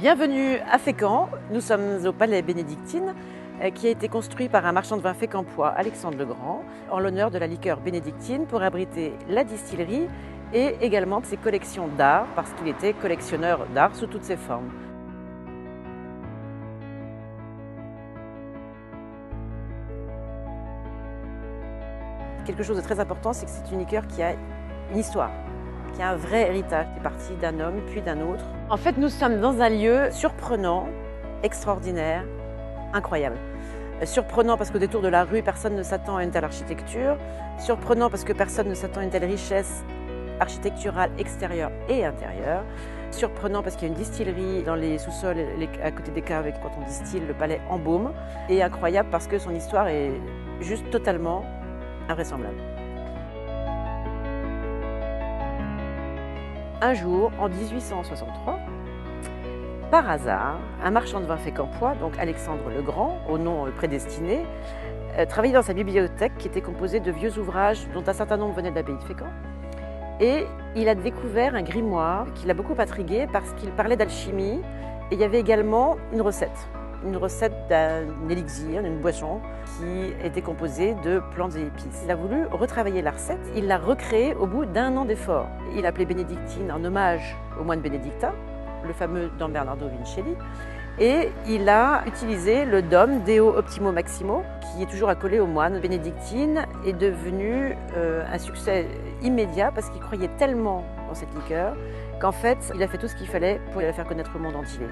Bienvenue à Fécamp. Nous sommes au Palais Bénédictine qui a été construit par un marchand de vin fécampois, Alexandre Le Grand, en l'honneur de la liqueur bénédictine pour abriter la distillerie et également ses collections d'art parce qu'il était collectionneur d'art sous toutes ses formes. Quelque chose de très important, c'est que c'est une liqueur qui a une histoire, qui a un vrai héritage, qui est parti d'un homme puis d'un autre. En fait, nous sommes dans un lieu surprenant, extraordinaire, incroyable. Surprenant parce qu'au détour de la rue, personne ne s'attend à une telle architecture. Surprenant parce que personne ne s'attend à une telle richesse architecturale extérieure et intérieure. Surprenant parce qu'il y a une distillerie dans les sous-sols à côté des caves et quand on distille, le palais embaume. Et incroyable parce que son histoire est juste totalement invraisemblable. Un jour, en 1863, par hasard, un marchand de vin fécampois, donc Alexandre Le Grand, au nom prédestiné, travaillait dans sa bibliothèque qui était composée de vieux ouvrages dont un certain nombre venaient de l'abbaye de Fécamp. Et il a découvert un grimoire qui l'a beaucoup intrigué parce qu'il parlait d'alchimie et il y avait également une recette d'un élixir, d'une boisson qui était composée de plantes et épices. Il a voulu retravailler la recette, il l'a recréée au bout d'un an d'efforts. Il l'a appelée Bénédictine en hommage aux moines bénédictins, le fameux Don Bernardo Vincelli, et il a utilisé le DOM, Deo Optimo Maximo, qui est toujours accolé aux moines. Bénédictine est devenu un succès immédiat parce qu'il croyait tellement dans cette liqueur qu'en fait, il a fait tout ce qu'il fallait pour la faire connaître au monde entier.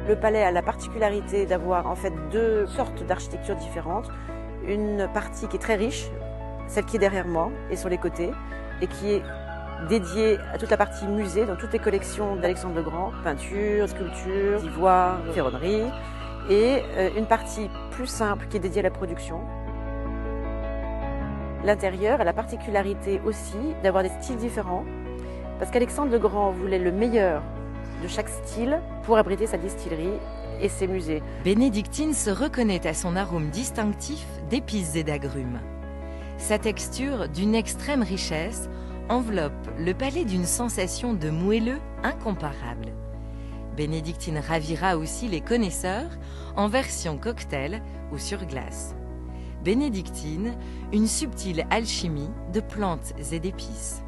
Le palais a la particularité d'avoir en fait deux sortes d'architectures différentes. Une partie qui est très riche, celle qui est derrière moi et sur les côtés, et qui est dédiée à toute la partie musée, dans toutes les collections d'Alexandre Le Grand, peinture, sculpture, ivoire, ferronnerie, et une partie plus simple qui est dédiée à la production. L'intérieur a la particularité aussi d'avoir des styles différents, parce qu'Alexandre Le Grand voulait le meilleur de chaque style pour abriter sa distillerie et ses musées. Bénédictine se reconnaît à son arôme distinctif d'épices et d'agrumes. Sa texture, d'une extrême richesse, enveloppe le palais d'une sensation de moelleux incomparable. Bénédictine ravira aussi les connaisseurs en version cocktail ou sur glace. Bénédictine, une subtile alchimie de plantes et d'épices.